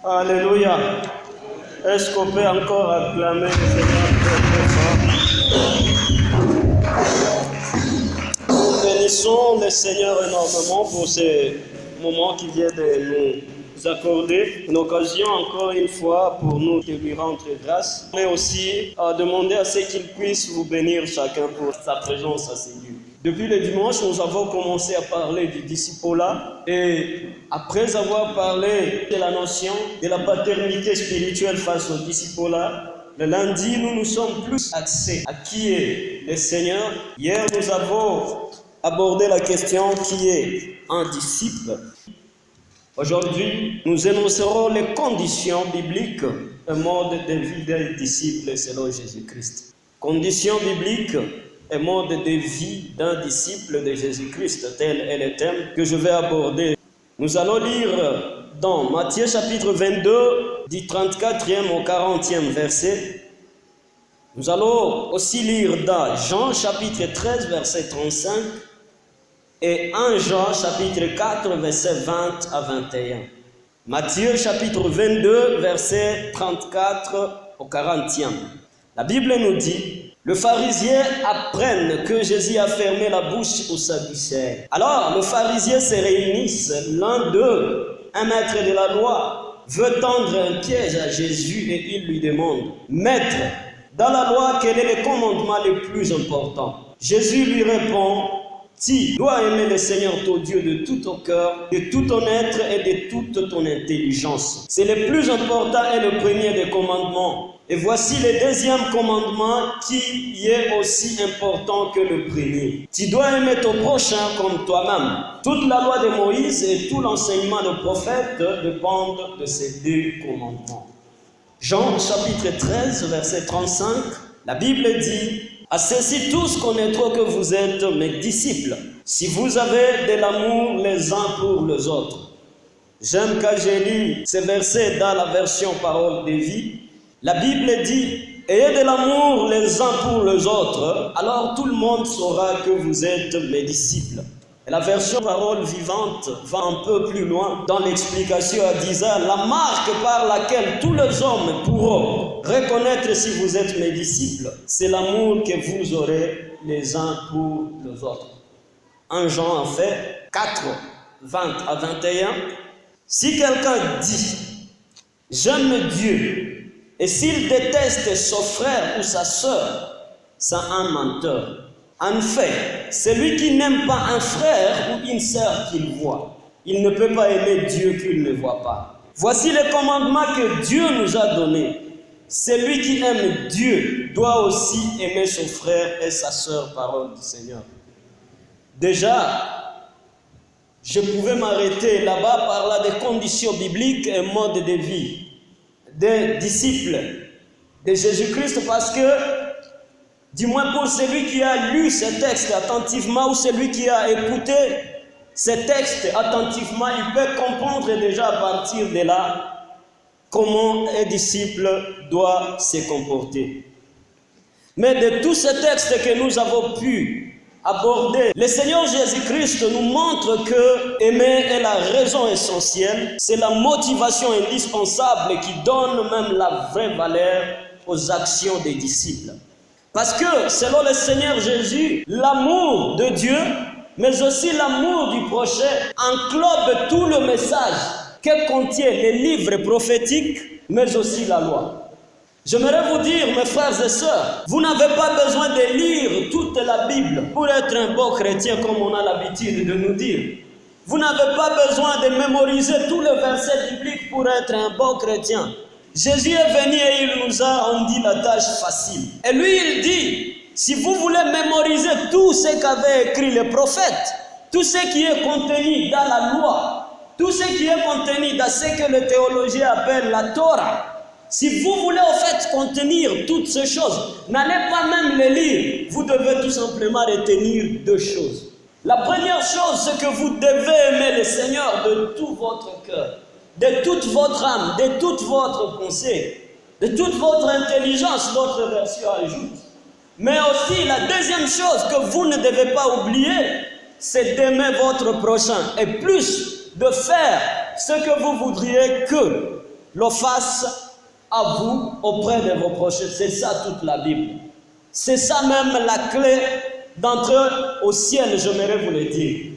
Alléluia. Est-ce qu'on peut encore acclamer le Seigneur très fort? Bénissons le Seigneur énormément pour ces moments qui viennent de nous accorder. Une occasion encore une fois pour nous de lui rendre grâce, mais aussi à demander à ce qu'il puisse vous bénir chacun pour sa présence à ses lieux. Depuis le dimanche, nous avons commencé à parler du discipolat et après avoir parlé de la notion de la paternité spirituelle face au discipolat, le lundi, nous nous sommes plus axés à qui est le Seigneur. Hier, nous avons abordé la question qui est un disciple. Aujourd'hui, nous énoncerons les conditions bibliques et mode de vie d'un disciple selon Jésus-Christ. Conditions bibliques et mode de vie d'un disciple de Jésus-Christ, tel est le thème que je vais aborder. Nous allons lire dans Matthieu chapitre 22, du 34e au 40e verset. Nous allons aussi lire dans Jean chapitre 13, verset 35 et 1 Jean chapitre 4, verset 20 à 21. Matthieu chapitre 22, verset 34 au 40e. La Bible nous dit: les pharisiens apprennent que Jésus a fermé la bouche aux Sadducéens. Alors, les pharisiens se réunissent. L'un d'eux, un maître de la loi, veut tendre un piège à Jésus et il lui demande: Maître, dans la loi, quel est le commandement le plus important? Jésus lui répond: Tu dois aimer le Seigneur ton Dieu de tout ton cœur, de tout ton être et de toute ton intelligence. C'est le plus important et le premier des commandements. Et voici le deuxième commandement qui est aussi important que le premier. Tu dois aimer ton prochain comme toi-même. Toute la loi de Moïse et tout l'enseignement des prophètes dépendent de ces deux commandements. Jean chapitre 13, verset 35, la Bible dit: À ceci tous connaîtront que vous êtes mes disciples, si vous avez de l'amour les uns pour les autres. J'aime quand j'ai lu ces versets dans la version Parole de vie. La Bible dit: ayez de l'amour les uns pour les autres, alors tout le monde saura que vous êtes mes disciples. Et la version Parole vivante va un peu plus loin dans l'explication en disant: la marque par laquelle tous les hommes pourront reconnaître si vous êtes mes disciples, c'est l'amour que vous aurez les uns pour les autres. 1 Jean en fait 4, 20 à 21. Si quelqu'un dit: j'aime Dieu, et s'il déteste son frère ou sa sœur, c'est un menteur. En fait, celui qui n'aime pas un frère ou une sœur qu'il voit, il ne peut pas aimer Dieu qu'il ne voit pas. Voici le commandement que Dieu nous a donné. Celui qui aime Dieu doit aussi aimer son frère et sa sœur, parole du Seigneur. Déjà, je pouvais m'arrêter là-bas par là des conditions bibliques et mode de vie des disciples de Jésus-Christ, parce que, du moins pour celui qui a lu ce texte attentivement ou celui qui a écouté ce texte attentivement, il peut comprendre déjà à partir de là comment un disciple doit se comporter. Mais de tous ces textes que nous avons pu aborder, le Seigneur Jésus-Christ nous montre que aimer est la raison essentielle, c'est la motivation indispensable qui donne même la vraie valeur aux actions des disciples. Parce que selon le Seigneur Jésus, l'amour de Dieu mais aussi l'amour du prochain englobe tout le message que contient les livres prophétiques, mais aussi la loi. J'aimerais vous dire, mes frères et sœurs, vous n'avez pas besoin de lire toute la Bible pour être un bon chrétien, comme on a l'habitude de nous dire. Vous n'avez pas besoin de mémoriser tous les versets bibliques pour être un bon chrétien. Jésus est venu et il nous a rendu la tâche facile. Et lui, il dit, si vous voulez mémoriser tout ce qu'avaient écrit les prophètes, tout ce qui est contenu dans la loi, tout ce qui est contenu dans ce que les théologiens appellent la Torah, si vous voulez en fait contenir toutes ces choses, n'allez pas même les lire. Vous devez tout simplement retenir deux choses. La première chose, c'est que vous devez aimer le Seigneur de tout votre cœur, de toute votre âme, de toute votre pensée, de toute votre intelligence, d'autres versions ajoutent. Mais aussi, la deuxième chose que vous ne devez pas oublier, c'est d'aimer votre prochain et plus de faire ce que vous voudriez que l'on fasse à vous auprès de vos prochains. C'est ça toute la Bible. C'est ça même la clé d'entrer au ciel, j'aimerais vous le dire.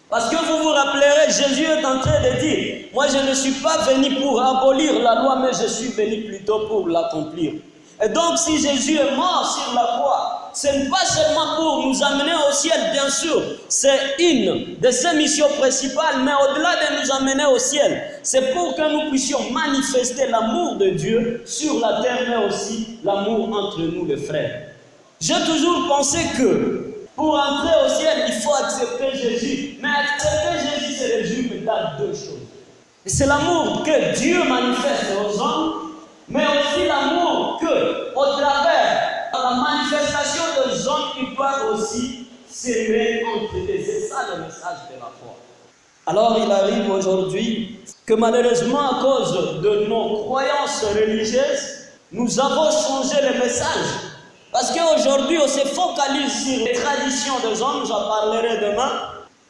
Parce que vous vous rappellerez, Jésus est en train de dire, moi je ne suis pas venu pour abolir la loi, mais je suis venu plutôt pour l'accomplir. Et donc si Jésus est mort sur la croix, ce n'est pas seulement pour nous amener au ciel, bien sûr, c'est une de ses missions principales, mais au-delà de nous amener au ciel, c'est pour que nous puissions manifester l'amour de Dieu sur la terre, mais aussi l'amour entre nous les frères. J'ai toujours pensé que pour entrer au ciel, il faut accepter Jésus. Mais accepter Jésus se résume dans deux choses. Et c'est l'amour que Dieu manifeste aux hommes, mais aussi l'amour que, au travers de la manifestation des hommes, ils doivent aussi s'aimer entre eux. C'est ça le message de la foi. Alors il arrive aujourd'hui que malheureusement, à cause de nos croyances religieuses, nous avons changé le message. Parce qu'aujourd'hui, on se focalise sur les traditions des hommes, j'en parlerai demain.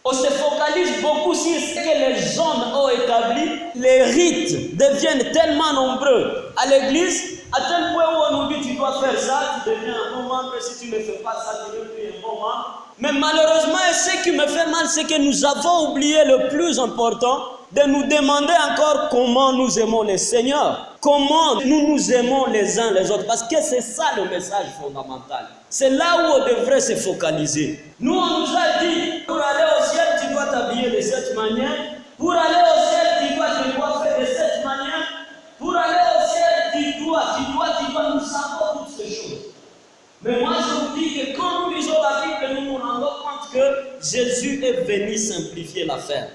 On se focalise beaucoup sur ce que les hommes ont établi. Les rites deviennent tellement nombreux à l'église, à tel point où on nous dit tu dois faire ça, tu deviens un bon membre, si tu ne fais pas ça, tu ne deviens un bon membre. Mais malheureusement, ce qui me fait mal, c'est que nous avons oublié le plus important, de nous demander encore comment nous aimons le Seigneur. Comment nous nous aimons les uns les autres. Parce que c'est ça le message fondamental. C'est là où on devrait se focaliser. Nous, on nous a dit, pour aller au ciel, tu dois t'habiller de cette manière. Pour aller au ciel, tu dois te coiffer de cette manière. Pour aller au ciel, tu dois, nous savons toutes ces choses. Mais moi, je vous dis que quand nous lisons la Bible, nous nous rendons compte que Jésus est venu simplifier l'affaire.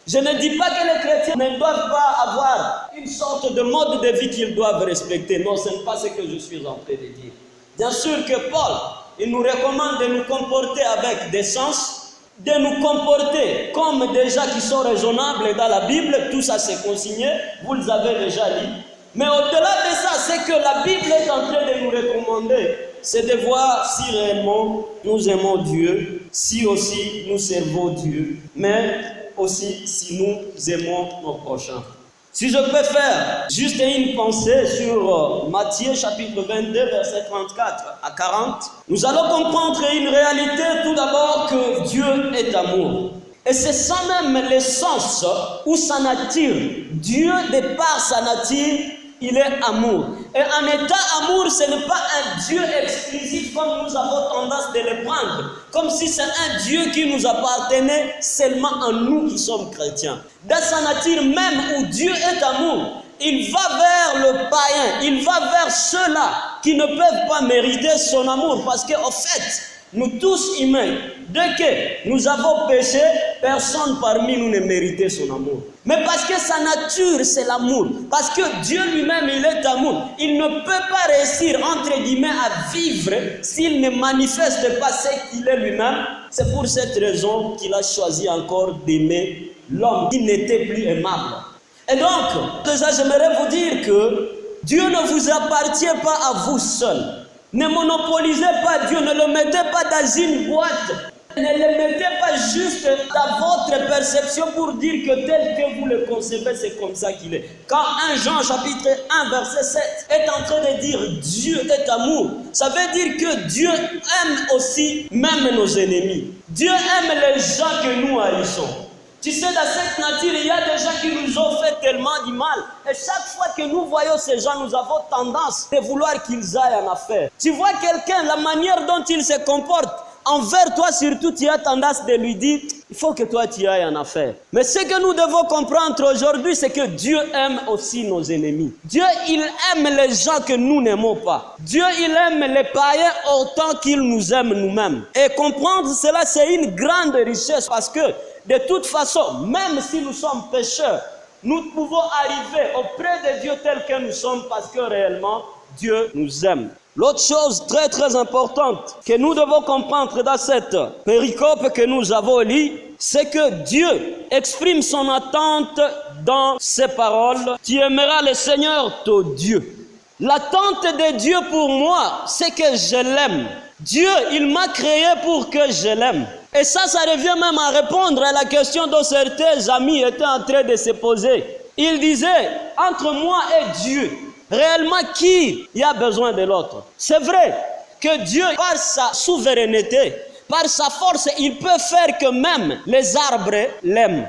Je ne dis pas que les chrétiens ne doivent pas avoir une sorte de mode de vie qu'ils doivent respecter. Non, ce n'est pas ce que je suis en train de dire. Bien sûr que Paul, il nous recommande de nous comporter avec décence, de nous comporter comme des gens qui sont raisonnables dans la Bible. Tout ça c'est consigné, vous les avez déjà lu. Mais au-delà de ça, c'est que la Bible est en train de nous recommander, c'est de voir si réellement nous aimons Dieu, si aussi nous servons Dieu, mais aussi si nous aimons nos prochains. Si je peux faire juste une pensée sur Matthieu chapitre 22, verset 34 à 40, nous allons comprendre une réalité tout d'abord que Dieu est amour. Et c'est ça même l'essence ou sa nature. Dieu, de par sa nature, il est amour. Et en état amour, ce n'est pas un Dieu exclusif comme nous avons tendance de le prendre. Comme si c'est un Dieu qui nous appartenait seulement à nous qui sommes chrétiens. Dans sa nature même où Dieu est amour, il va vers le païen, il va vers ceux-là qui ne peuvent pas mériter son amour. Parce qu'en fait, nous tous humains, dès que nous avons péché, personne parmi nous ne méritait son amour. Mais parce que sa nature, c'est l'amour. Parce que Dieu lui-même, il est amour. Il ne peut pas réussir, entre guillemets, à vivre s'il ne manifeste pas ce qu'il est lui-même. C'est pour cette raison qu'il a choisi encore d'aimer l'homme qui n'était plus aimable. Et donc, déjà, j'aimerais vous dire que Dieu ne vous appartient pas à vous seul. Ne monopolisez pas Dieu, ne le mettez pas dans une boîte. Ne le mettez pas juste dans votre perception pour dire que tel que vous le concevez, c'est comme ça qu'il est. Quand 1 Jean chapitre 1 verset 7 est en train de dire Dieu est amour, ça veut dire que Dieu aime aussi même nos ennemis. Dieu aime les gens que nous haïssons. Tu sais, dans cette nature, il y a des gens qui nous ont fait tellement du mal. Et chaque fois que nous voyons ces gens, nous avons tendance de vouloir qu'ils aillent en affaire. Tu vois quelqu'un, la manière dont il se comporte, envers toi surtout, tu as tendance de lui dire, il faut que toi tu ailles en affaire. Mais ce que nous devons comprendre aujourd'hui, c'est que Dieu aime aussi nos ennemis. Dieu, il aime les gens que nous n'aimons pas. Dieu, il aime les païens autant qu'il nous aime nous-mêmes. Et comprendre cela, c'est une grande richesse parce que de toute façon, même si nous sommes pécheurs, nous pouvons arriver auprès de Dieu tel que nous sommes parce que réellement, Dieu nous aime. L'autre chose très très importante que nous devons comprendre dans cette péricope que nous avons lue, c'est que Dieu exprime son attente dans ses paroles. Tu aimeras le Seigneur ton Dieu. L'attente de Dieu pour moi, c'est que je l'aime. Dieu, il m'a créé pour que je l'aime. Et ça revient même à répondre à la question dont certains amis étaient en train de se poser. Ils disaient, entre moi et Dieu, réellement qui y a besoin de l'autre? C'est vrai que Dieu, par sa souveraineté, par sa force, il peut faire que même les arbres l'aiment.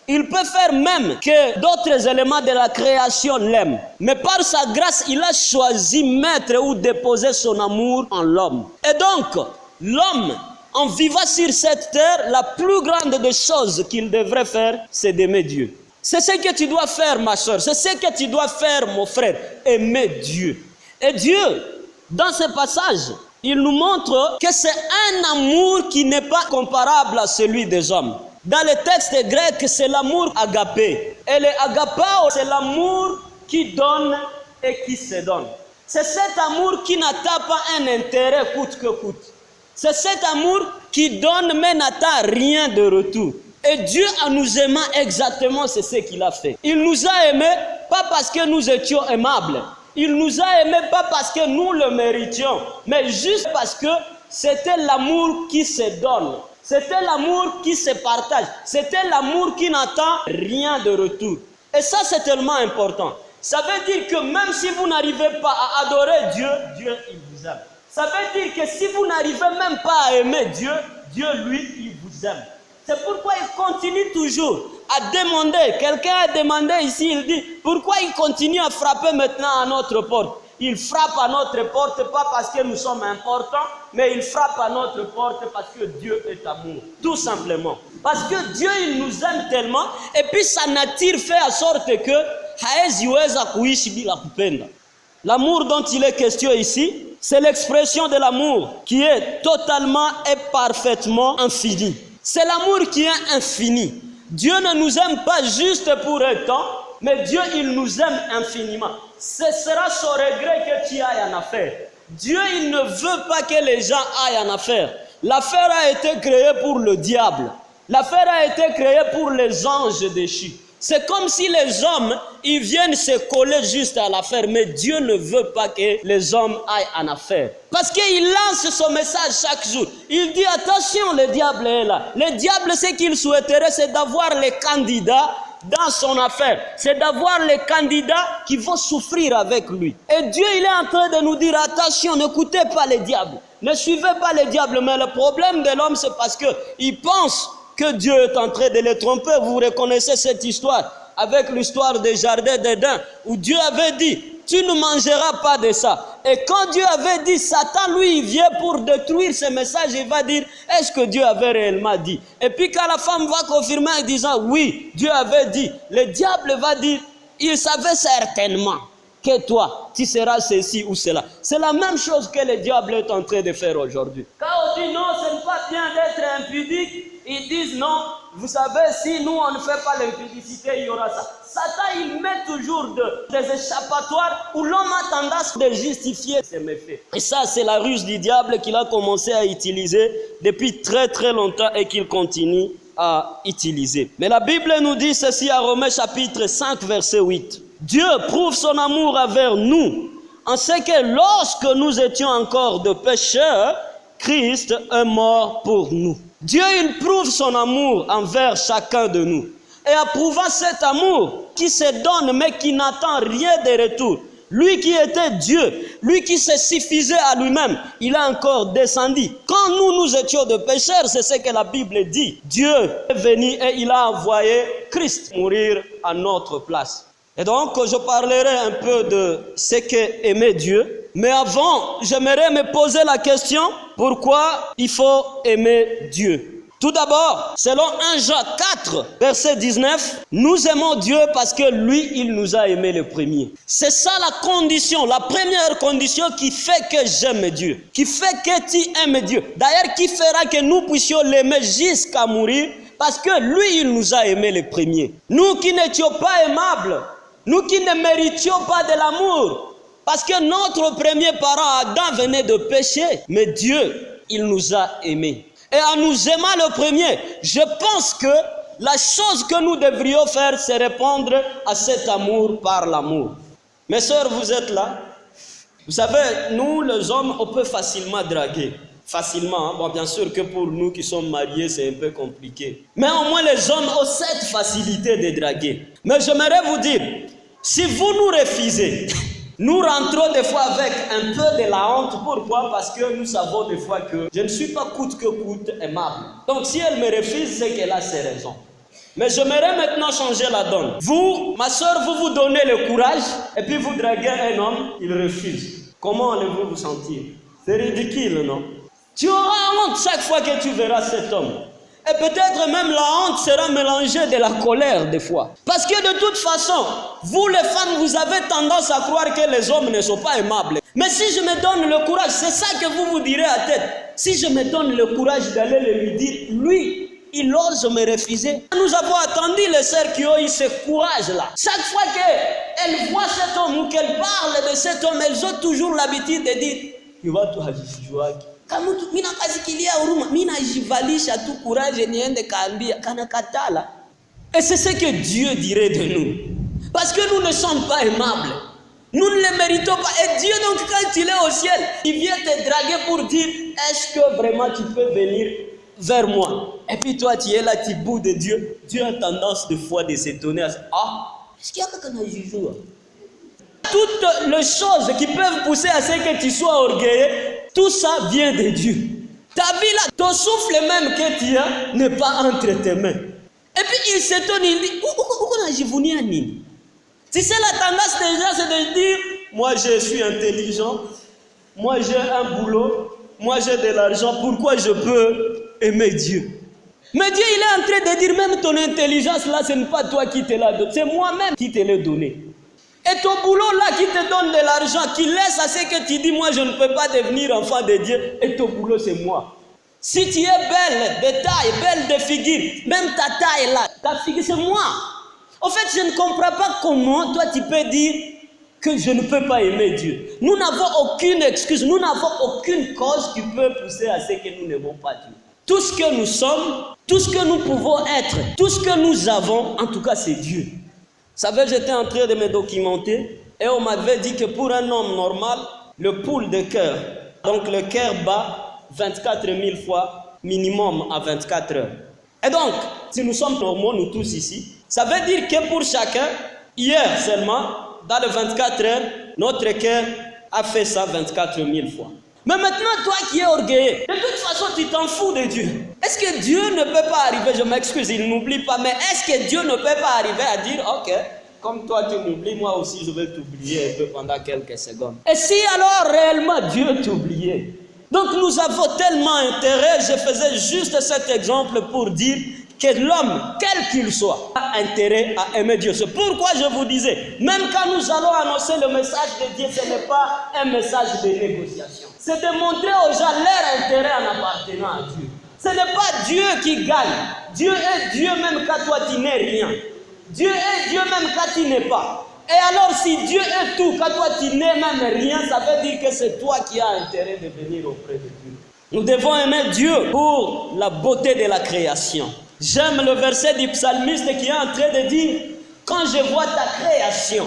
Il peut faire même que d'autres éléments de la création l'aiment. Mais par sa grâce, il a choisi mettre ou déposer son amour en l'homme. Et donc, l'homme, en vivant sur cette terre, la plus grande des choses qu'il devrait faire, c'est d'aimer Dieu. C'est ce que tu dois faire, ma soeur. C'est ce que tu dois faire, mon frère. Aimer Dieu. Et Dieu, dans ce passage, il nous montre que c'est un amour qui n'est pas comparable à celui des hommes. Dans le texte grec, c'est l'amour agapé. Et le agapao, c'est l'amour qui donne et qui se donne. C'est cet amour qui n'attend pas un intérêt coûte que coûte. C'est cet amour qui donne mais n'attend rien de retour. Et Dieu, en nous aimant exactement, c'est ce qu'il a fait. Il nous a aimés, pas parce que nous étions aimables. Il nous a aimés, pas parce que nous le méritions, mais juste parce que c'était l'amour qui se donne. C'était l'amour qui se partage. C'était l'amour qui n'attend rien de retour. Et ça, c'est tellement important. Ça veut dire que même si vous n'arrivez pas à adorer Dieu, Dieu, il vous aime. Ça veut dire que si vous n'arrivez même pas à aimer Dieu, Dieu, lui, il vous aime. C'est pourquoi il continue toujours à demander. Quelqu'un a demandé ici, il dit, pourquoi il continue à frapper maintenant à notre porte? Il frappe à notre porte, pas parce que nous sommes importants, mais il frappe à notre porte parce que Dieu est amour. Tout simplement. Parce que Dieu, il nous aime tellement, et puis sa nature fait en sorte que haeziweza kuishi bila kupenda. L'amour dont il est question ici, c'est l'expression de l'amour qui est totalement et parfaitement infini. C'est l'amour qui est infini. Dieu ne nous aime pas juste pour un temps, mais Dieu, il nous aime infiniment. Ce sera son regret que tu ailles en affaire. Dieu, il ne veut pas que les gens aillent en affaire. L'affaire a été créée pour le diable. L'affaire a été créée pour les anges déchus. C'est comme si les hommes, ils viennent se coller juste à l'affaire, mais Dieu ne veut pas que les hommes aillent en affaire. Parce qu'il lance son message chaque jour. Il dit, attention, le diable est là. Le diable, ce qu'il souhaiterait, c'est d'avoir les candidats dans son affaire. C'est d'avoir les candidats qui vont souffrir avec lui. Et Dieu, il est en train de nous dire, attention, n'écoutez pas les diables. Ne suivez pas les diables. Mais le problème de l'homme, c'est parce qu'il pense que Dieu est en train de les tromper. Vous reconnaissez cette histoire avec l'histoire des jardins d'Éden où Dieu avait dit, tu ne mangeras pas de ça. Et quand Dieu avait dit, Satan, lui, il vient pour détruire ce message, il va dire, est-ce que Dieu avait réellement dit? Et puis quand la femme va confirmer en disant, oui, Dieu avait dit, le diable va dire, il savait certainement que toi, tu seras ceci ou cela. C'est la même chose que le diable est en train de faire aujourd'hui. Quand on dit non, ce n'est pas bien d'être impudique, ils disent non, vous savez, si nous on ne fait pas l'impudicité, il y aura ça. Satan, il met toujours des échappatoires où l'homme a tendance de justifier ses méfaits. Et ça, c'est la ruse du diable qu'il a commencé à utiliser depuis très très longtemps et qu'il continue à utiliser. Mais la Bible nous dit ceci à Romains chapitre 5, verset 8. Dieu prouve son amour envers nous en ce que lorsque nous étions encore de pécheurs, Christ est mort pour nous. Dieu, il prouve son amour envers chacun de nous. Et approuvant cet amour qui se donne mais qui n'attend rien de retour, lui qui était Dieu, lui qui s'est suffisé à lui-même, il a encore descendu. Quand nous étions de pécheurs, c'est ce que la Bible dit. Dieu est venu et il a envoyé Christ mourir à notre place. Et donc, je parlerai un peu de ce qu'est aimer Dieu. Mais avant, j'aimerais me poser la question, pourquoi il faut aimer Dieu? Tout d'abord, selon 1 Jean 4, verset 19, nous aimons Dieu parce que lui, il nous a aimés le premier. C'est ça la condition, la première condition qui fait que j'aime Dieu, qui fait que tu aimes Dieu. D'ailleurs, qui fera que nous puissions l'aimer jusqu'à mourir, parce que lui, il nous a aimés le premier. Nous qui n'étions pas aimables, nous qui ne méritions pas de l'amour, parce que notre premier parent Adam venait de pécher, mais Dieu, il nous a aimés. Et en nous aimant le premier, je pense que la chose que nous devrions faire, c'est répondre à cet amour par l'amour. Mes sœurs, vous êtes là? Vous savez, nous les hommes, on peut facilement draguer. Facilement, hein? Bon, bien sûr que pour nous qui sommes mariés, c'est un peu compliqué. Mais au moins les hommes ont cette facilité de draguer. Mais j'aimerais vous dire, si vous nous refusez, nous rentrons des fois avec un peu de la honte. Pourquoi? Parce que nous savons des fois que je ne suis pas coûte que coûte aimable. Donc si elle me refuse, c'est qu'elle a ses raisons. Mais j'aimerais maintenant changer la donne. Vous, ma soeur, vous donnez le courage et puis vous draguez un homme, il refuse. Comment allez-vous vous sentir? C'est ridicule, non? Tu auras honte chaque fois que tu verras cet homme. Et peut-être même la honte sera mélangée de la colère des fois. Parce que de toute façon, vous les femmes, vous avez tendance à croire que les hommes ne sont pas aimables. Mais si je me donne le courage, c'est ça que vous vous direz à tête. Si je me donne le courage d'aller lui dire, lui, il ose me refuser. Nous avons attendu les sœurs qui ont eu ce courage-là. Chaque fois qu'elles voient cet homme ou qu'elles parlent de cet homme, elles ont toujours l'habitude de dire, tu vas tout ajijua. Mina kazikilia huruma, mina jivalisha tout courage niende kaambia kana katala. Et c'est ce que Dieu dirait de nous. Parce que nous ne sommes pas aimables. Nous ne le méritons pas. Et Dieu, donc, quand il est au ciel, il vient te draguer pour dire, est-ce que vraiment tu peux venir vers moi? Et puis toi, tu es là, tu boudes de Dieu. Dieu a tendance de fois de s'étonner à est-ce qu'il y a quelqu'un à juger? Toutes les choses qui peuvent pousser à ce que tu sois orgueilleux, tout ça vient de Dieu. Ta vie là, ton souffle même que tu as n'est pas entre tes mains. Et puis il s'étonne, il dit, où est-ce que tu sais, la tendance des gens, c'est de dire, moi je suis intelligent, moi j'ai un boulot, moi j'ai de l'argent, pourquoi je peux aimer Dieu? Mais Dieu, il est en train de dire, même ton intelligence là, ce n'est pas toi qui te l'a donné, c'est moi-même qui te l'ai donné. Et ton boulot là qui te donne de l'argent, qui laisse à ce que tu dis, moi je ne peux pas devenir enfant de Dieu, et ton boulot c'est moi. Si tu es belle de taille, belle de figure, même ta taille là, ta figure c'est moi. En fait, je ne comprends pas comment toi tu peux dire que je ne peux pas aimer Dieu. Nous n'avons aucune excuse, nous n'avons aucune cause qui peut pousser à ce que nous n'aimons pas Dieu. Tout ce que nous sommes, tout ce que nous pouvons être, tout ce que nous avons, en tout cas c'est Dieu. Vous savez, j'étais en train de me documenter et on m'avait dit que pour un homme normal, le pouls de cœur, donc le cœur bat 24 000 fois minimum à 24 heures. Et donc, si nous sommes normaux, nous tous ici, ça veut dire que pour chacun, hier seulement, dans les 24 heures, notre cœur a fait ça 24 000 fois. Mais maintenant, toi qui es orgueilleux, de toute façon, tu t'en fous de Dieu. Est-ce que Dieu ne peut pas arriver, je m'excuse, il n'oublie pas, mais est-ce que Dieu ne peut pas arriver à dire, ok, comme toi tu m'oublies, moi aussi je vais t'oublier un peu pendant quelques secondes. Et si alors réellement Dieu t'oubliait? Donc nous avons tellement intérêt, je faisais juste cet exemple pour dire que l'homme, quel qu'il soit, a intérêt à aimer Dieu. C'est pourquoi je vous disais, même quand nous allons annoncer le message de Dieu, ce n'est pas un message de négociation. C'est de montrer aux gens leur intérêt en appartenant à Dieu. Ce n'est pas Dieu qui gagne. Dieu est Dieu même quand toi tu n'es rien. Dieu est Dieu même quand tu n'es pas. Et alors si Dieu est tout, quand toi tu n'es même rien, ça veut dire que c'est toi qui as intérêt de venir auprès de Dieu. Nous devons aimer Dieu pour la beauté de la création. J'aime le verset du psalmiste qui est en train de dire, quand je vois ta création,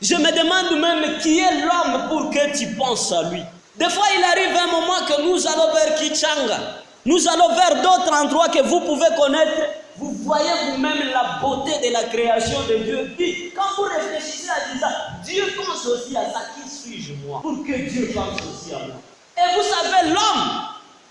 je me demande même qui est l'homme pour que tu penses à lui. Des fois, il arrive un moment que nous allons vers Kichanga. Nous allons vers d'autres endroits que vous pouvez connaître. Vous voyez vous-même la beauté de la création de Dieu. Puis, quand vous réfléchissez à ça, Dieu pense aussi à ça. Qui suis-je moi? Pour que Dieu pense aussi à moi. Et vous savez, l'homme,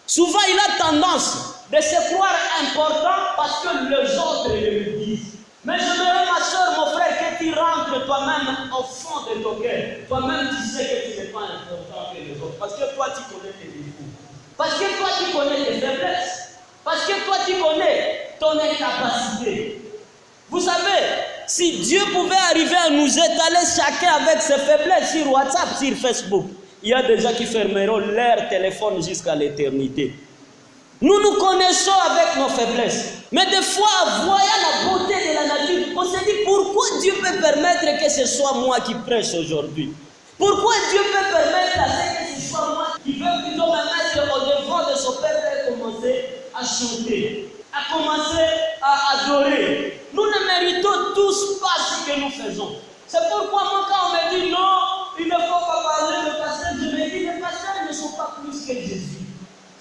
souvent il a tendance de se croire important parce que les autres le disent. Mais j'aimerais, ma soeur, mon frère, que tu rentres toi-même au fond de ton cœur. Toi-même, tu sais que tu n'es pas important que les autres. Parce que toi, tu connais tes défauts. Parce que toi, tu connais tes faiblesses. Parce que toi, tu connais ton incapacité. Vous savez, si Dieu pouvait arriver à nous étaler chacun avec ses faiblesses sur WhatsApp, sur Facebook, il y a des gens qui fermeront leur téléphone jusqu'à l'éternité. Nous nous connaissons avec nos faiblesses. Mais des fois, voyant la beauté de la nature, on se dit pourquoi Dieu peut permettre que ce soit moi qui prêche aujourd'hui? Pourquoi Dieu peut permettre à ce que ce soit moi qui veut plutôt me mettre au devant de son peuple et commencer à chanter, à commencer à adorer? Nous ne méritons tous pas ce que nous faisons. C'est pourquoi moi, quand on me dit non, il ne faut pas parler de pasteurs, je me dis les pasteurs ne sont pas plus que Jésus.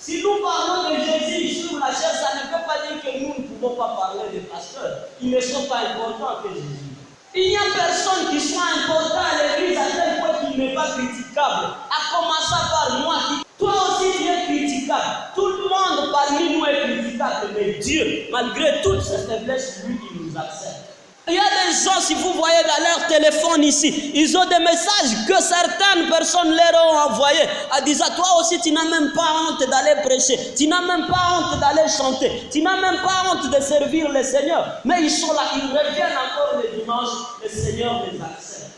Si nous parlons de Jésus sur la chair, ça ne veut pas dire que nous ne pouvons pas parler des pasteurs. Ils ne sont pas importants que Jésus. Il n'y a personne qui soit important à l'église à tel point qu'il n'est pas critiquable. À commencer par moi qui, toi aussi tu es critiquable. Tout le monde parmi nous est critiquable. Mais Dieu, malgré toutes ses faiblesses, lui qui nous accepte. Il y a des gens, si vous voyez dans leur téléphone ici, ils ont des messages que certaines personnes leur ont envoyés en disant, toi aussi tu n'as même pas honte d'aller prêcher, tu n'as même pas honte d'aller chanter, tu n'as même pas honte de servir le Seigneur. Mais ils sont là, ils reviennent encore le dimanche, le Seigneur les accepte.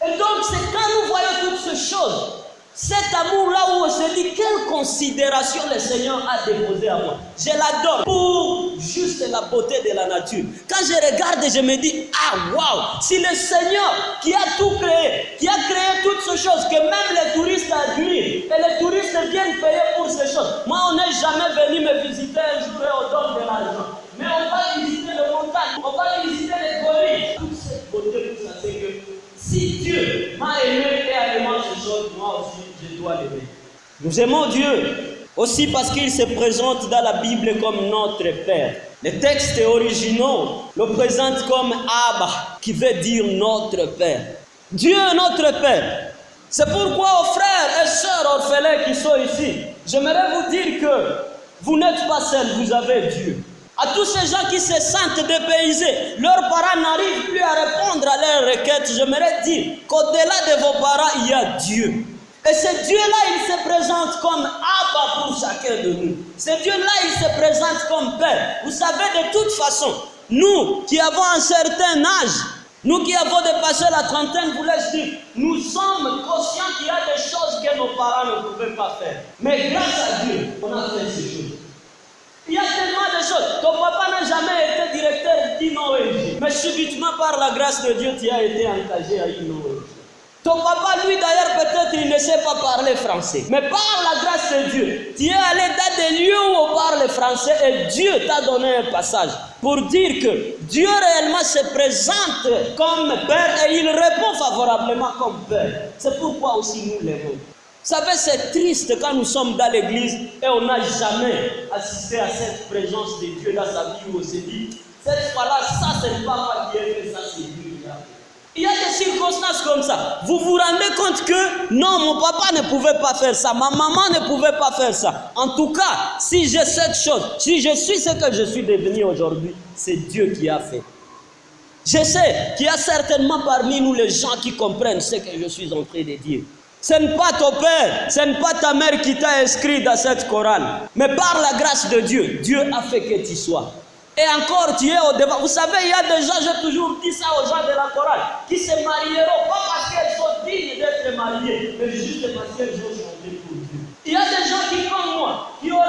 Et donc c'est quand nous voyons toutes ces choses, cet amour-là où on se dit quelle considération le Seigneur a déposé à moi. Je l'adore pour juste la beauté de la nature. Quand je regarde, je me dis, ah waouh, si le Seigneur qui a tout créé, qui a créé toutes ces choses, que même les touristes admirent, et les touristes viennent payer pour ces choses. Moi, on n'est jamais venu me visiter un jour et on donne de l'argent. Mais on va visiter les montagnes, on va visiter les gorilles. Toute cette beauté, tout ça, c'est que si Dieu m'a aimé et a aimé ces choses, moi aussi, je dois l'aimer. Nous aimons Dieu aussi parce qu'il se présente dans la Bible comme notre Père. Les textes originaux le présentent comme Abba, qui veut dire notre Père. Dieu est notre Père. C'est pourquoi aux frères et sœurs orphelins qui sont ici, j'aimerais vous dire que vous n'êtes pas seuls, vous avez Dieu. À tous ces gens qui se sentent dépaysés, leurs parents n'arrivent plus à répondre à leurs requêtes, j'aimerais dire qu'au-delà de vos parents, il y a Dieu. Et ce Dieu-là, il se présente comme Abba pour chacun de nous. Ce Dieu-là, il se présente comme Père. Vous savez, de toute façon, nous qui avons un certain âge, nous qui avons dépassé la trentaine, vous laisse dire, nous sommes conscients qu'il y a des choses que nos parents ne pouvaient pas faire. Mais grâce à Dieu, on a fait ces choses. Il y a tellement de choses. Ton papa n'a jamais été directeur d'une ONG. Mais subitement, par la grâce de Dieu, tu as été engagé à une ONG. Ton papa, lui d'ailleurs, peut-être il ne sait pas parler français. Mais par la grâce de Dieu, tu es allé dans des lieux où on parle français et Dieu t'a donné un passage pour dire que Dieu réellement se présente comme Père et il répond favorablement comme Père. C'est pourquoi aussi nous l'aimons. Vous savez, c'est triste quand nous sommes dans l'église et on n'a jamais assisté à cette présence de Dieu dans sa vie où on se dit, cette fois-là, ça c'est pas moi qui ai fait ça, c'est Dieu qui a fait. Il y a des circonstances comme ça. Vous vous rendez compte que non, mon papa ne pouvait pas faire ça, ma maman ne pouvait pas faire ça. En tout cas, si j'ai cette chose, si je suis ce que je suis devenu aujourd'hui, c'est Dieu qui a fait. Je sais qu'il y a certainement parmi nous les gens qui comprennent ce que je suis en train de dire. Ce n'est pas ton père, ce n'est pas ta mère qui t'a inscrit dans cette chorale. Mais par la grâce de Dieu, Dieu a fait que tu sois. Et encore, tu es au devant. Vous savez, il y a des gens, j'ai toujours dit ça aux gens de la chorale, qui se marieront, pas parce qu'elles sont dignes d'être mariées, mais juste parce qu'elles ont changé pour Dieu. Il y a des gens qui, comme moi, qui auront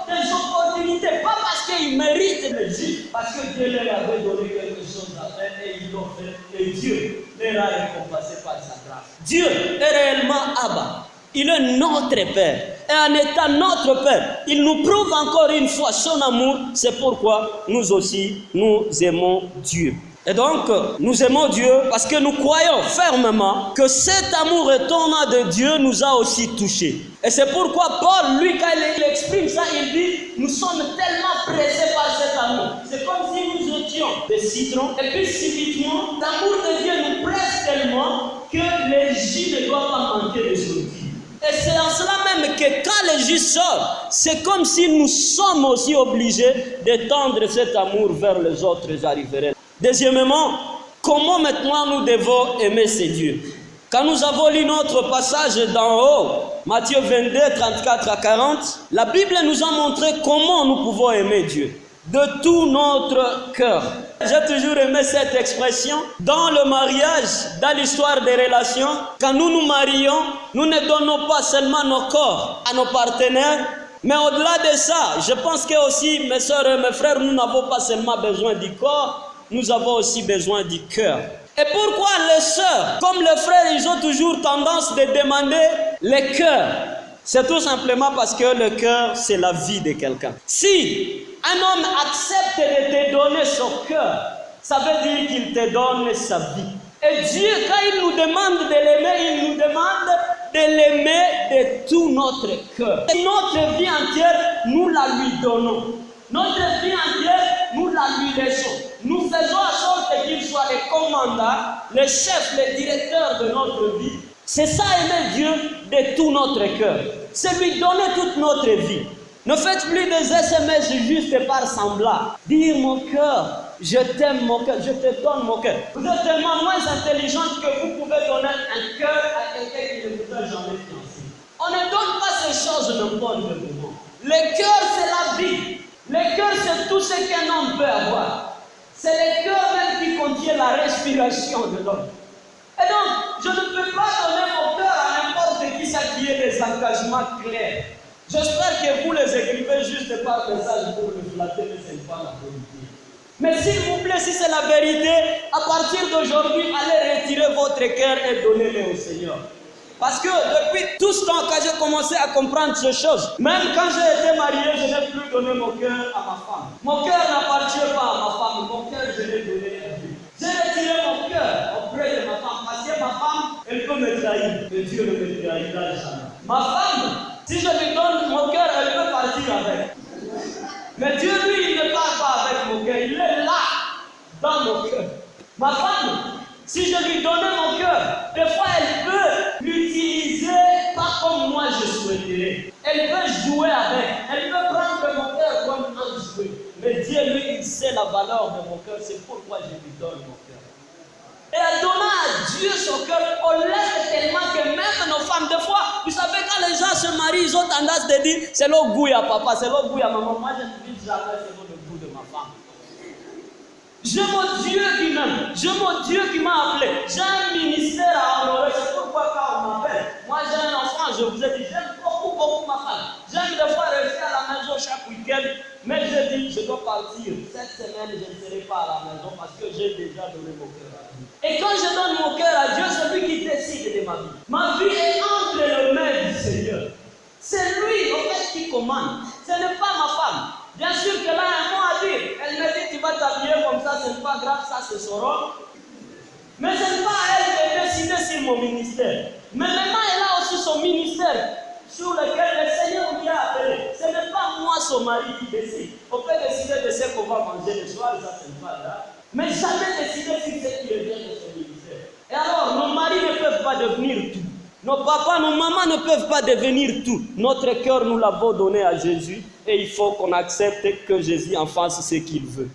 des opportunités, pas parce qu'ils méritent, mais juste parce que Dieu leur avait donné quelque chose à faire et ils l'ont fait. Et Dieu leur a récompensé par sa grâce. Dieu est réellement Abba. Il est notre Père. Et en étant notre Père, il nous prouve encore une fois son amour. C'est pourquoi nous aussi, nous aimons Dieu. Et donc, nous aimons Dieu parce que nous croyons fermement que cet amour étonnant de Dieu nous a aussi touchés. Et c'est pourquoi Paul, lui, quand il exprime ça, il dit nous sommes tellement pressés par cet amour. C'est comme si nous étions des citrons. Et puis subitement, l'amour de Dieu nous presse tellement que les jus ne doivent pas manquer de sortir. Et c'est en cela même que quand le jus sort, c'est comme si nous sommes aussi obligés d'étendre cet amour vers les autres arriverains. Deuxièmement, comment maintenant nous devons aimer ces dieux? Quand nous avons lu notre passage d'en haut, Matthieu 22, 34 à 40, la Bible nous a montré comment nous pouvons aimer Dieu de tout notre cœur. J'ai toujours aimé cette expression. Dans le mariage, dans l'histoire des relations, quand nous nous marions, nous ne donnons pas seulement nos corps à nos partenaires, mais au-delà de ça, je pense que aussi, mes soeurs et mes frères, nous n'avons pas seulement besoin du corps, nous avons aussi besoin du cœur. Et pourquoi les sœurs, comme les frères, ils ont toujours tendance de demander le cœur? C'est tout simplement parce que le cœur, c'est la vie de quelqu'un. Si un homme accepte de te donner son cœur, ça veut dire qu'il te donne sa vie. Et Dieu, quand il nous demande de l'aimer, il nous demande de l'aimer de tout notre cœur. Et notre vie entière, nous la lui donnons. Notre vie entière, nous la lui laissons. Nous faisons en sorte qu'il soit le commandant, le chef, le directeur de notre vie. C'est ça aimer Dieu de tout notre cœur. C'est lui donner toute notre vie. Ne faites plus des SMS juste par semblant. Dire mon cœur, je t'aime mon cœur, je te donne mon cœur. Vous êtes tellement moins intelligente que vous pouvez donner un cœur à quelqu'un qui ne vous a jamais fiancé. On ne donne pas ces choses n'importe comment. Le cœur, c'est la vie. Le cœur, c'est tout ce qu'un homme peut avoir. C'est le cœur même qui contient la respiration de l'homme. Et donc, je ne peux pas donner mon cœur à n'importe qui, ça qui est des engagements clairs. J'espère que vous les écrivez juste par message pour le flatter, mais ce n'est pas la vérité. Mais s'il vous plaît, si c'est la vérité, à partir d'aujourd'hui, allez retirer votre cœur et donnez-le au Seigneur. Parce que depuis tout ce temps que j'ai commencé à comprendre ces choses, même quand j'ai été marié, je n'ai plus donné mon cœur à ma femme. Mon cœur n'appartient pas à ma femme, mon cœur je l'ai donné à Dieu. J'ai retiré mon cœur auprès de ma femme, parce que ma femme, elle peut me trahir, mais Dieu ne me trahira jamais. Ma femme, si je lui donne mon cœur, elle peut partir avec. Mais Dieu, lui, il ne part pas avec mon cœur, il est là, dans mon cœur. Ma femme, si je lui donnais mon cœur, des fois elle peut l'utiliser pas comme moi je souhaiterais. Elle peut jouer avec, elle peut prendre mon cœur comme un jouet. Mais Dieu, lui, il sait la valeur de mon cœur, c'est pourquoi je lui donne mon cœur. Et en donnant à Dieu son cœur, on l'aime tellement que même nos femmes, des fois, vous savez, quand les gens se marient, ils ont tendance à dire c'est le goût à papa, c'est le goût à maman. Moi, je ne dis jamais c'est le goût de ma femme. J'ai mon Dieu qui m'aime, j'ai mon Dieu qui m'a appelé, j'ai un ministère à honorer. C'est pourquoi quand on m'appelle, moi j'ai un enfant, je vous ai dit, j'aime beaucoup ma femme. J'aime des fois rester à la maison chaque week-end, mais je dis, je dois partir. Cette semaine, je ne serai pas à la maison parce que j'ai déjà donné mon cœur à Dieu. Et quand je donne mon cœur à Dieu, c'est lui qui décide de ma vie. Ma vie est entre les mains du Seigneur. C'est lui, en fait, qui commande. Ce n'est pas ma femme. Bien sûr qu'elle a un mot à dire. Elle me dit, tu vas t'habiller comme ça, ce n'est pas grave, ça c'est son rôle. Mais ce n'est pas à elle de décider sur mon ministère. Mais maintenant, elle a aussi son ministère sur lequel le Seigneur lui a appelé. Ce n'est pas moi, son mari, qui décide. On peut décider de ce qu'on va manger le soir, ça c'est pas grave. Mais jamais décider sur ce qui est bien de son ministère. Et alors, nos maris ne peuvent pas devenir tout. Nos papas, nos mamans ne peuvent pas devenir tout. Notre cœur, nous l'avons donné à Jésus et il faut qu'on accepte que Jésus en fasse ce qu'il veut.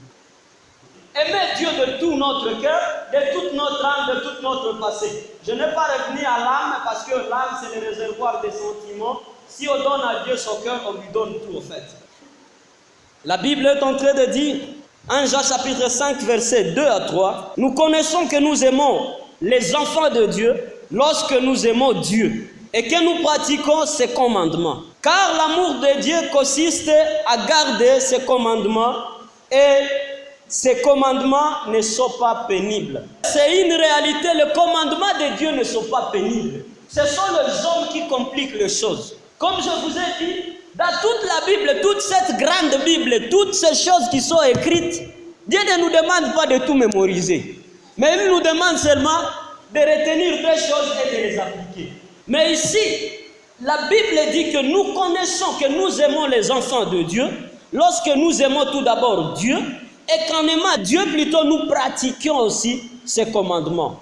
Aimer Dieu de tout notre cœur, de toute notre âme, de tout notre passé. Je n'ai pas revenu à l'âme parce que l'âme, c'est le réservoir des sentiments. Si on donne à Dieu son cœur, on lui donne tout en fait. La Bible est en train de dire, 1 Jean chapitre 5, versets 2 à 3, nous connaissons que nous aimons les enfants de Dieu lorsque nous aimons Dieu et que nous pratiquons ses commandements. Car l'amour de Dieu consiste à garder ses commandements et ces commandements ne sont pas pénibles. C'est une réalité, les commandements de Dieu ne sont pas pénibles. Ce sont les hommes qui compliquent les choses. Comme je vous ai dit, dans toute la Bible, toute cette grande Bible, toutes ces choses qui sont écrites, Dieu ne nous demande pas de tout mémoriser. Mais il nous demande seulement de retenir des choses et de les appliquer. Mais ici, la Bible dit que nous connaissons que nous aimons les enfants de Dieu lorsque nous aimons tout d'abord Dieu, et qu'en aimant Dieu, plutôt nous pratiquions aussi ses commandements.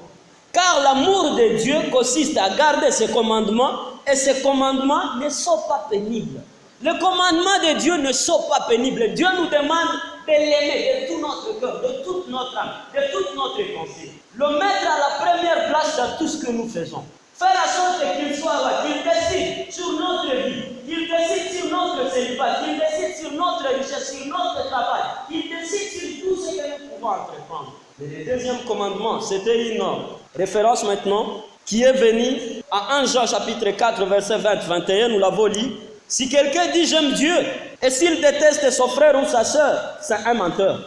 Car l'amour de Dieu consiste à garder ses commandements, et ses commandements ne sont pas pénibles. Les commandements de Dieu ne sont pas pénibles. Dieu nous demande de l'aimer de tout notre cœur, de toute notre âme, de toute notre pensée. Le mettre à la première place dans tout ce que nous faisons. Faire en sorte qu'il soit là, qu'il décide sur notre vie, qu'il décide sur notre célibat, qu'il décide sur notre richesse, sur notre travail, qu'il décide sur tout ce que nous pouvons entreprendre. Le deuxième commandement, c'était une référence maintenant qui est venue à 1 Jean chapitre 4, verset 20-21, nous l'avons lu. Si quelqu'un dit j'aime Dieu et s'il déteste son frère ou sa soeur, c'est un menteur.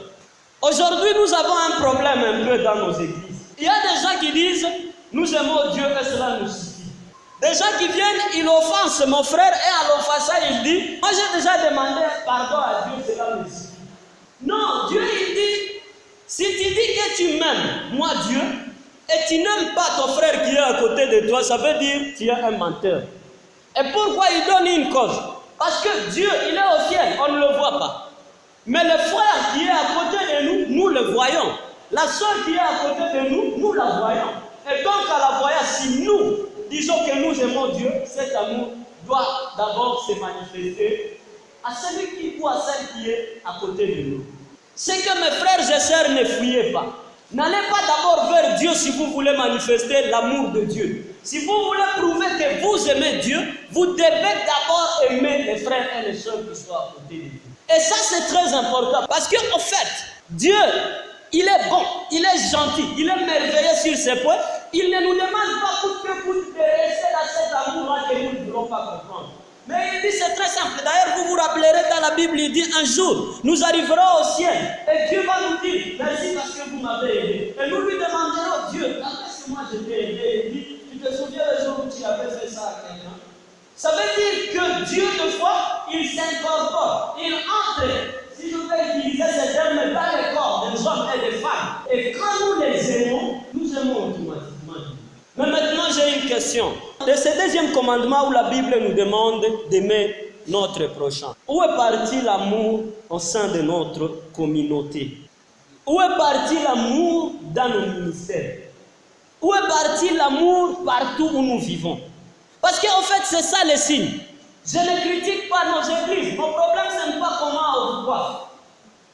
Aujourd'hui, nous avons un problème un peu dans nos églises. Il y a des gens qui disent nous aimons Dieu et cela nous suffit. Des gens qui viennent, ils offensent mon frère et à l'offensant, il dit moi j'ai déjà demandé pardon à Dieu, cela me suffit. Non, Dieu il dit si tu dis que tu m'aimes, moi Dieu, et tu n'aimes pas ton frère qui est à côté de toi, ça veut dire que tu es un menteur. Et pourquoi il donne une cause? Parce que Dieu, il est au ciel, on ne le voit pas. Mais le frère qui est à côté de nous, nous le voyons. La soeur qui est à côté de nous, nous la voyons. Et donc à la voyance, si nous disons que nous aimons Dieu, cet amour doit d'abord se manifester à celui qui ou à celle qui est à côté de nous. C'est que mes frères et sœurs, ne fuyez pas. N'allez pas d'abord vers Dieu si vous voulez manifester l'amour de Dieu. Si vous voulez prouver que vous aimez Dieu, vous devez d'abord aimer les frères et les sœurs qui sont à côté de vous. Et ça, c'est très important parce qu'en fait, Dieu, il est bon, il est gentil, il est merveilleux sur ses points. Il ne nous demande pas coûte que coûte de rester dans cet amour-là que nous ne voulons pas comprendre. Mais il dit, c'est très simple. D'ailleurs, vous vous rappellerez dans la Bible, il dit, un jour, nous arriverons au ciel. Et Dieu va nous dire, merci parce que vous m'avez aidé. Et nous lui demanderons, Dieu, qu'est-ce que moi je t'ai aidé? Il dit, tu te souviens le jour où tu avais fait ça à quelqu'un? Ça veut dire que Dieu, de fois, il s'incorpore, il entre, si je peux utiliser ces termes, dans les corps des hommes et des femmes. Et quand nous les aimons, nous aimons automatiquement. Mais maintenant, j'ai une question. De ce deuxième commandement où la Bible nous demande d'aimer notre prochain, où est parti l'amour au sein de notre communauté? Où est parti l'amour dans nos ministères? Où est parti l'amour partout où nous vivons? Parce qu'en fait, c'est ça le signe. Je ne critique pas nos églises. Mon problème, ce n'est pas comment on vous voit.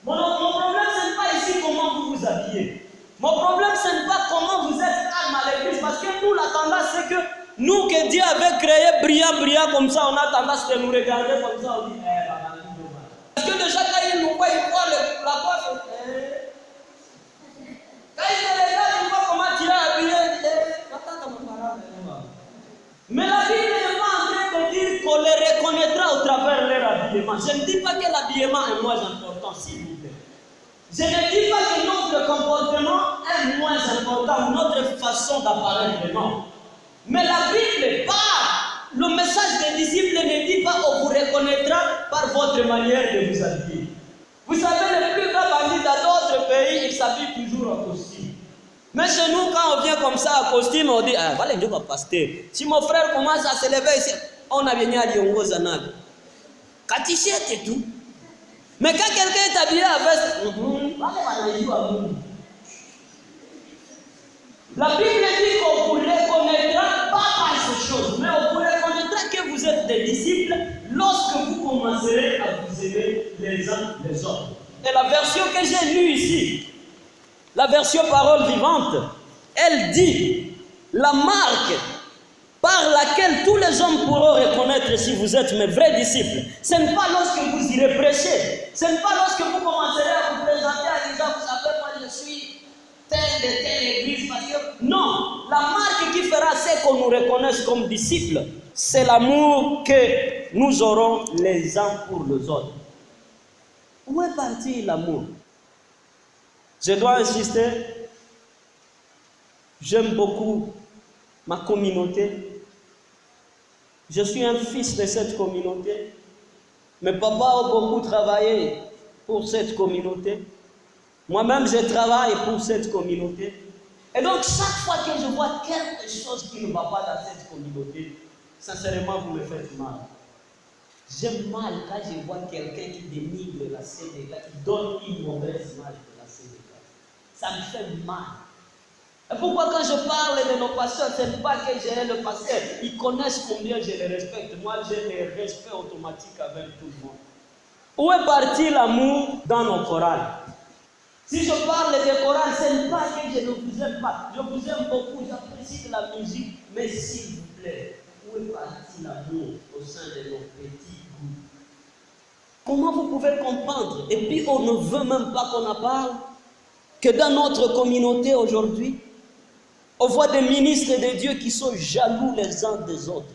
Mon problème, ce n'est pas ici comment vous vous habillez. Mon problème, ce n'est pas comment vous êtes calme à l'église. Parce que nous, la tendance, c'est que nous, que Dieu avait créé brillant comme ça, on a tendance de nous regarder comme ça. On dit, parce que déjà, quand ils nous voient, ils voient la coiffe. Quand ils te regardent, ils voient comment tu es habillé. Mais la Bible n'est pas en train de dire qu'on les reconnaîtra au travers de leur habillement. Je ne dis pas que l'habillement est moins important, s'il vous plaît. Je ne dis pas que notre comportement est moins important, notre façon d'apparaître, non. Mais la Bible parle. Le message des disciples ne dit pas qu'on vous reconnaîtra par votre manière de vous habiller. Vous savez, les plus grands bandits dans d'autres pays, ils s'habillent toujours en costume. Mais chez nous, quand on vient comme ça en costume, on dit, ah, voilà, Dieu va passer. Si mon frère commence à se lever ici, on a venu à Liongo Zanag. Quand il sait et tout. Mais quand quelqu'un est habillé avec, la Bible dit qu'on vous reconnaîtra pas par ces choses, mais on vous reconnaîtra que vous êtes des disciples lorsque vous commencerez à vous aimer les uns les autres. Et la version que j'ai lue ici, la version parole vivante, elle dit la marque par laquelle tous les hommes pourront reconnaître si vous êtes mes vrais disciples. Ce n'est pas lorsque vous irez prêcher, ce n'est pas lorsque vous commencerez à vous présenter en disant vous savez moi je suis telle de telle église. Parce que non, la marque qui fera c'est qu'on nous reconnaisse comme disciples, c'est l'amour que nous aurons les uns pour les autres. Où est parti l'amour? Je dois insister, j'aime beaucoup ma communauté. Je suis un fils de cette communauté. Mes papas ont beaucoup travaillé pour cette communauté. Moi-même, je travaille pour cette communauté. Et donc, chaque fois que je vois quelque chose qui ne va pas dans cette communauté, sincèrement, vous me faites mal. J'aime mal quand je vois quelqu'un qui dénigre la CDK, qui donne une mauvaise image de la CDK. Ça me fait mal. Et pourquoi quand je parle de nos pasteurs, ce n'est pas que j'ai le pasteur, ils connaissent combien je les respecte. Moi, j'ai le respect automatique avec tout le monde. Où est parti l'amour dans nos chorales? Si je parle de chorales, ce n'est pas que je ne vous aime pas. Je vous aime beaucoup, j'apprécie de la musique. Mais s'il vous plaît, où est parti l'amour au sein de nos petits groupes? Comment vous pouvez comprendre? Et puis on ne veut même pas qu'on en parle. Que dans notre communauté aujourd'hui, on voit des ministres de Dieu qui sont jaloux les uns des autres.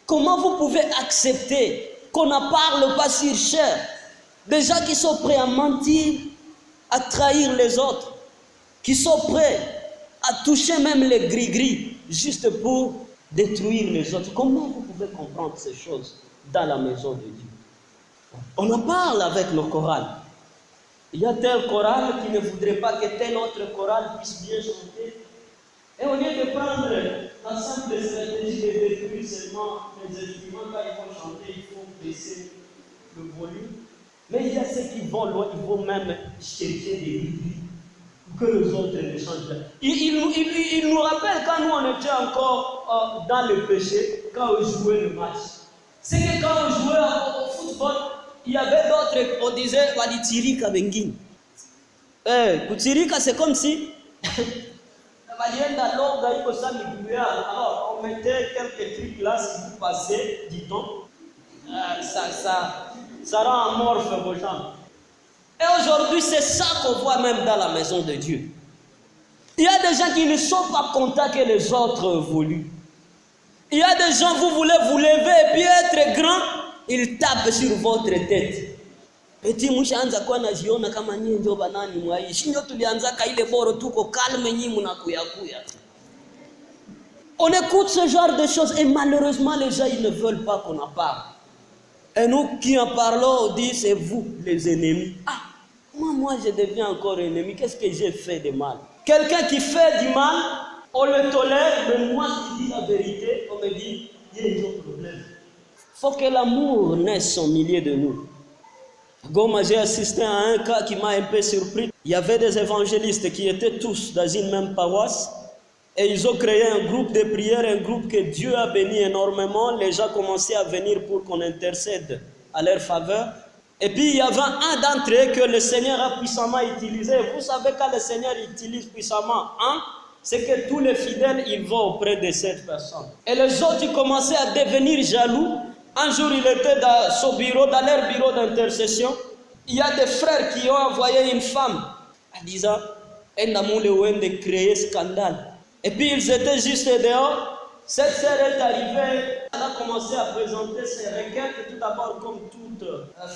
Comment vous pouvez accepter qu'on n'en parle pas sur chair? Des gens qui sont prêts à mentir, à trahir les autres, qui sont prêts à toucher même les gris-gris, juste pour détruire les autres. Comment vous pouvez comprendre ces choses dans la maison de Dieu? On en parle avec nos chorales. Il y a tel choral qui ne voudrait pas que tel autre choral puisse bien chanter. Et au lieu de prendre la simple stratégie de détruire seulement les instruments, quand ils vont chanter, il faut baisser le volume. Mais il y a ceux qui vont loin, ils vont même chercher des limites pour que les autres ne changent pas. Il nous rappelle quand nous on était encore dans le péché, quand on jouait le match. C'est que quand on jouait au football, il y avait d'autres, on disait Walitirika Bengin. Kutirika, c'est comme si. Alors, on mettait quelques trucs là, si vous passez, dit-on, ça rend amorphe vos jambes. Et aujourd'hui, c'est ça qu'on voit même dans la maison de Dieu. Il y a des gens qui ne sont pas contents que les autres évoluent. Il y a des gens, vous voulez vous lever et puis être grand, ils tapent sur votre tête. Eti mshaanza kuwa najiona kama nyinyi ndio banani mwai. Shinyo tulianzaka ile boro tuko calme nyinyi mnakuyakuya. On écoute ce genre de choses et malheureusement les gens ils ne veulent pas qu'on en parle. Et nous qui en parlons, on dit c'est vous les ennemis. Ah, moi je deviens encore ennemi. Qu'est-ce que j'ai fait de mal? Quelqu'un qui fait du mal, on le tolère, mais moi qui dis la vérité, on me dit il y a un problème. Il faut que l'amour naisse au milieu de nous. Goma, j'ai assisté à un cas qui m'a un peu surpris. Il y avait des évangélistes qui étaient tous dans une même paroisse et ils ont créé un groupe de prière, un groupe que Dieu a béni énormément. Les gens commençaient à venir pour qu'on intercède à leur faveur. Et puis il y avait un d'entre eux que le Seigneur a puissamment utilisé. Vous savez quand le Seigneur utilise puissamment un, c'est que tous les fidèles ils vont auprès de cette personne. Et les autres ils commençaient à devenir jaloux. Un jour, il était dans son bureau, dans leur bureau d'intercession. Il y a des frères qui ont envoyé une femme en disant de créer scandale. Et puis ils étaient juste dehors. Cette sœur est arrivée, elle a commencé à présenter ses requêtes, tout d'abord comme toute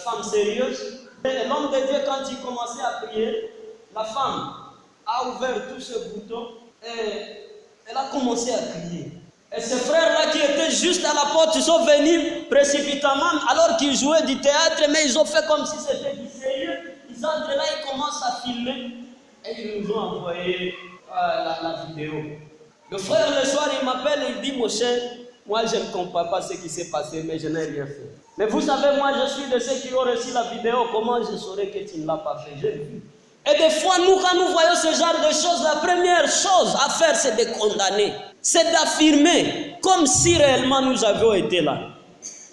femme sérieuse. Et l'homme de Dieu, quand il commençait à prier, la femme a ouvert tous ses boutons et elle a commencé à crier. Et ces frères-là qui étaient juste à la porte, ils sont venus précipitamment alors qu'ils jouaient du théâtre, mais ils ont fait comme si c'était du sérieux. Ils entrent là, ils commencent à filmer et ils nous ont envoyé la vidéo. Le frère le soir, il m'appelle et il dit, mon cher, moi je ne comprends pas ce qui s'est passé, mais je n'ai rien fait. Mais vous savez, moi je suis de ceux qui ont reçu la vidéo, comment je saurais que tu ne l'as pas fait? J'ai vu. Et des fois, nous, quand nous voyons ce genre de choses, la première chose à faire, c'est de condamner. C'est d'affirmer, comme si réellement nous avions été là.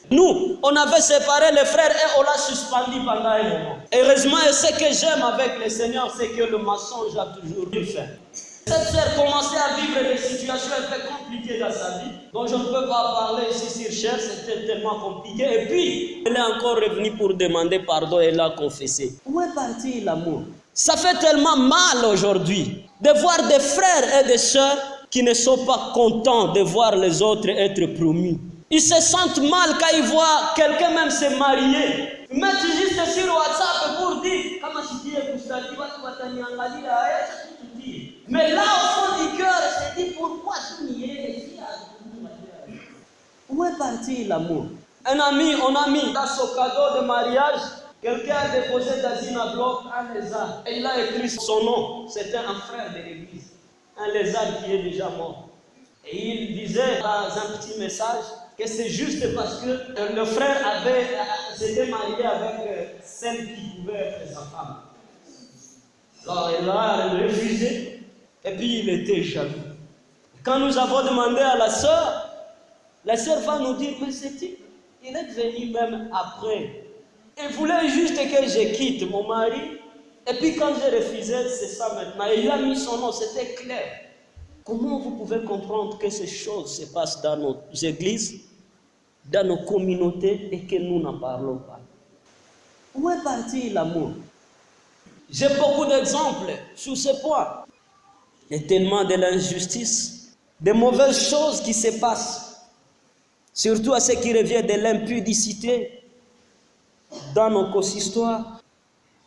Nous, on avait séparé les frères et on l'a suspendu pendant un moment. Heureusement, et ce que j'aime avec le Seigneur, c'est que le mensonge a toujours eu fin. Cette sœur commençait à vivre des situations un peu compliquées dans sa vie, dont je ne peux pas parler ici sur chair, c'était tellement compliqué. Et puis, elle est encore revenue pour demander pardon et l'a confessé. Où est parti l'amour? Ça fait tellement mal aujourd'hui de voir des frères et des sœurs qui ne sont pas contents de voir les autres être promus. Ils se sentent mal quand ils voient quelqu'un même se marier. Ils mettent juste sur WhatsApp pour dire mais là au fond du cœur, je se dit pourquoi tu n'y es? Où est parti l'amour? Un ami, on a mis dans son cadeau de mariage, quelqu'un a déposé dans une enveloppe un lézard. Et il a écrit son nom. C'était un frère de l'église. Un lézard qui est déjà mort. Et il disait dans un petit message, que c'est juste parce que le frère s'était marié avec celle qui pouvait être sa femme. Alors il a refusé et puis il était jaloux. Quand nous avons demandé à la sœur va nous dire, mais il est venu même après. Il voulait juste que je quitte mon mari. Et puis quand j'ai refusé, c'est ça maintenant. Et il a mis son nom, c'était clair. Comment vous pouvez comprendre que ces choses se passent dans nos églises, dans nos communautés et que nous n'en parlons pas? Où est parti l'amour? J'ai beaucoup d'exemples sur ce point. Il y a tellement de l'injustice, de mauvaises choses qui se passent, surtout à ce qui revient de l'impudicité dans nos consistoires.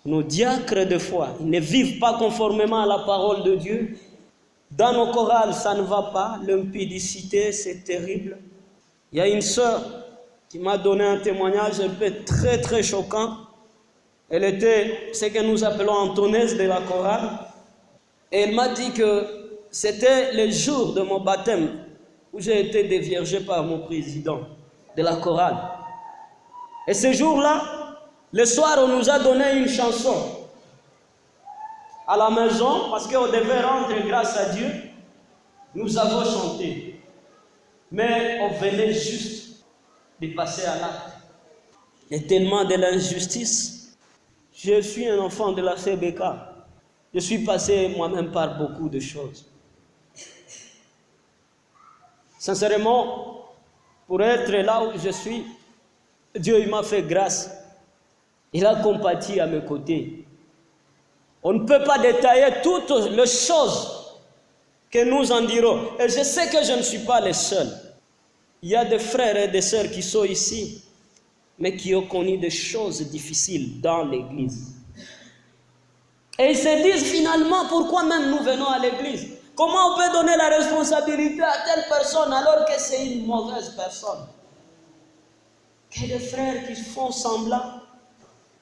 Nos diacres de foi, ils ne vivent pas conformément à la parole de Dieu. Dans nos chorales, ça ne va pas. L'impudicité, c'est terrible. Il y a une sœur qui m'a donné un témoignage un peu très très choquant. Elle était ce que nous appelons Antonaise de la chorale. Et elle m'a dit que c'était le jour de mon baptême où j'ai été déviergé par mon président de la chorale. Et ce jour-là, le soir, on nous a donné une chanson à la maison parce qu'on devait rendre grâce à Dieu. Nous avons chanté, mais on venait juste de passer à l'acte. Il y a tellement de l'injustice. Je suis un enfant de la CBK. Je suis passé moi-même par beaucoup de choses. Sincèrement, pour être là où je suis, Dieu il m'a fait grâce. Il a compati à mes côtés. On ne peut pas détailler toutes les choses que nous en dirons. Et je sais que je ne suis pas le seul. Il y a des frères et des sœurs qui sont ici, mais qui ont connu des choses difficiles dans l'église. Et ils se disent finalement pourquoi même nous venons à l'église. Comment on peut donner la responsabilité à telle personne alors que c'est une mauvaise personne? Que des frères qui font semblant.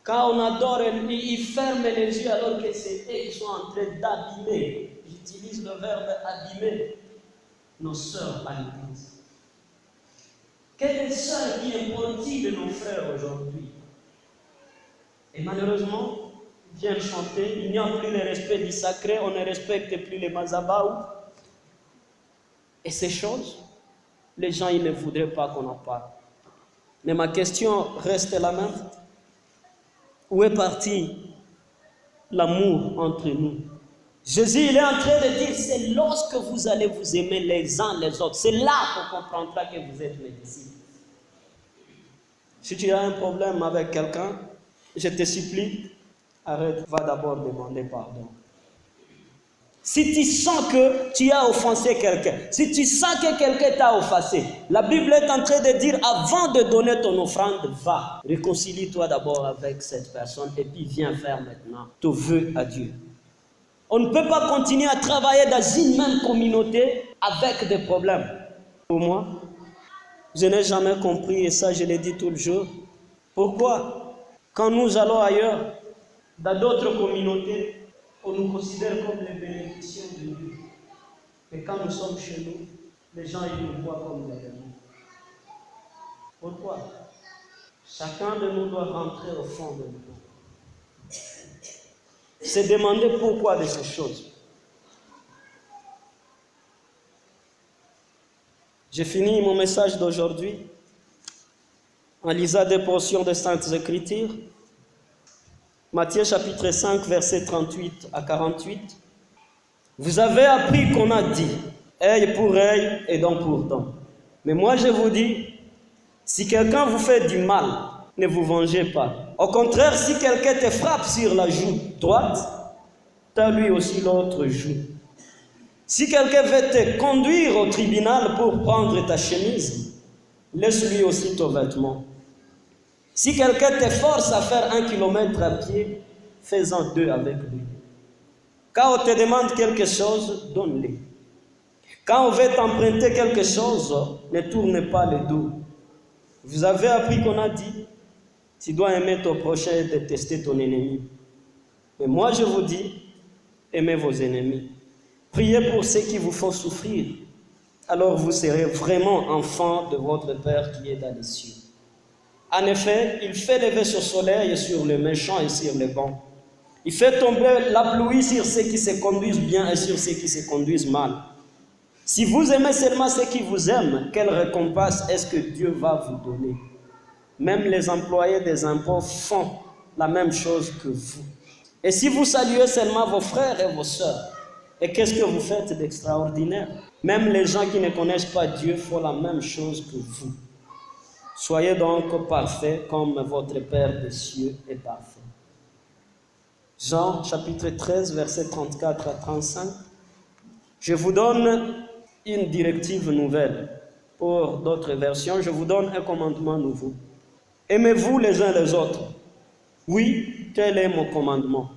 Quand on adore, ils ferment les yeux alors que c'est eux qui sont en train d'abîmer. J'utilise le verbe abîmer nos sœurs à l'église. Quelle est sœur qui est partie de nos frères aujourd'hui? Et malheureusement, ils viennent chanter, il n'y a plus le respect du sacré, on ne respecte plus les mazabaou. Et ces choses, les gens ils ne voudraient pas qu'on en parle. Mais ma question reste la même. Où est parti l'amour entre nous? Jésus, il est en train de dire, c'est lorsque vous allez vous aimer les uns les autres. C'est là qu'on comprendra que vous êtes mes disciples. Si tu as un problème avec quelqu'un, je te supplie, arrête, va d'abord demander pardon. Si tu sens que tu as offensé quelqu'un, si tu sens que quelqu'un t'a offensé, la Bible est en train de dire, avant de donner ton offrande, va, réconcilie-toi d'abord avec cette personne et puis viens faire maintenant ton vœu à Dieu. On ne peut pas continuer à travailler dans une même communauté avec des problèmes. Pour moi, je n'ai jamais compris, et ça je le dis tout le jour, pourquoi quand nous allons ailleurs, dans d'autres communautés, on nous considère comme les bénéficiaires de Dieu. Mais quand nous sommes chez nous, les gens ils nous voient comme des ennemis. Pourquoi? Chacun de nous doit rentrer au fond de nous. Se demander pourquoi de ces choses. J'ai fini mon message d'aujourd'hui en lisant des portions des Saintes Écritures. Matthieu chapitre 5, verset 38 à 48. Vous avez appris qu'on a dit, œil pour œil et dent pour dent. Mais moi je vous dis, si quelqu'un vous fait du mal, ne vous vengez pas. Au contraire, si quelqu'un te frappe sur la joue droite, t'as lui aussi l'autre joue. Si quelqu'un veut te conduire au tribunal pour prendre ta chemise, laisse-lui aussi ton vêtement. Si quelqu'un te force à faire 1 kilomètre à pied, fais-en 2 avec lui. Quand on te demande quelque chose, donne-le. Quand on veut t'emprunter quelque chose, ne tourne pas le dos. Vous avez appris qu'on a dit, tu dois aimer ton prochain et détester ton ennemi. Mais moi je vous dis, aimez vos ennemis. Priez pour ceux qui vous font souffrir. alors vous serez vraiment enfants de votre Père qui est dans les cieux. En effet, il fait lever son soleil sur les méchants et sur les bons. Il fait tomber la pluie sur ceux qui se conduisent bien et sur ceux qui se conduisent mal. Si vous aimez seulement ceux qui vous aiment, quelle récompense est-ce que Dieu va vous donner? Même les employés des impôts font la même chose que vous. Et si vous saluez seulement vos frères et vos sœurs, et qu'est-ce que vous faites d'extraordinaire? Même les gens qui ne connaissent pas Dieu font la même chose que vous. Soyez donc parfaits comme votre Père des cieux est parfait. Jean chapitre 13, versets 34 à 35. Je vous donne une directive nouvelle. Pour d'autres versions, je vous donne un commandement nouveau. Aimez-vous les uns les autres. Oui, tel est mon commandement.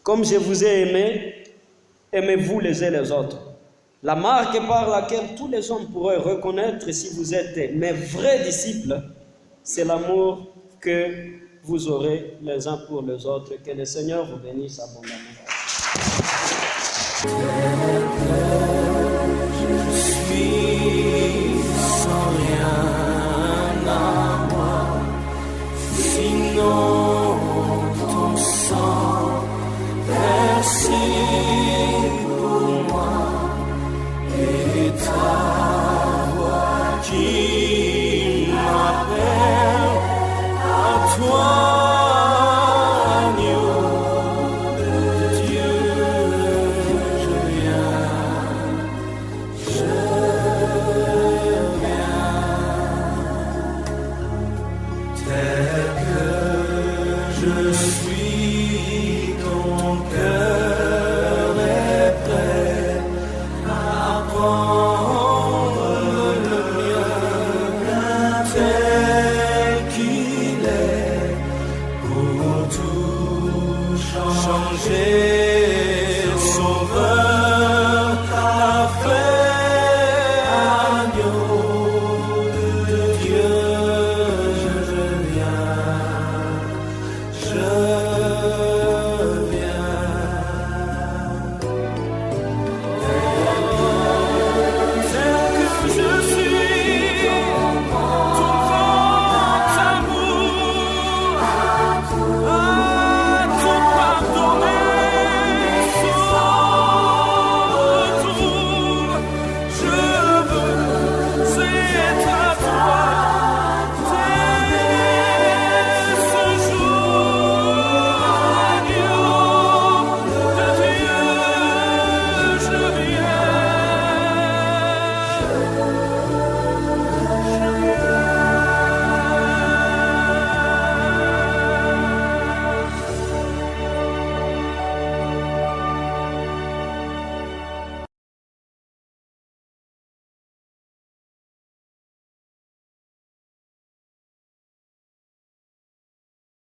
Comme je vous ai aimé, aimez-vous les uns les autres. La marque par laquelle tous les hommes pourraient reconnaître si vous êtes mes vrais disciples, c'est l'amour que vous aurez les uns pour les autres. Que le Seigneur vous bénisse abondamment. Je suis sans rien à moi, sinon ton sang versé pour moi et ta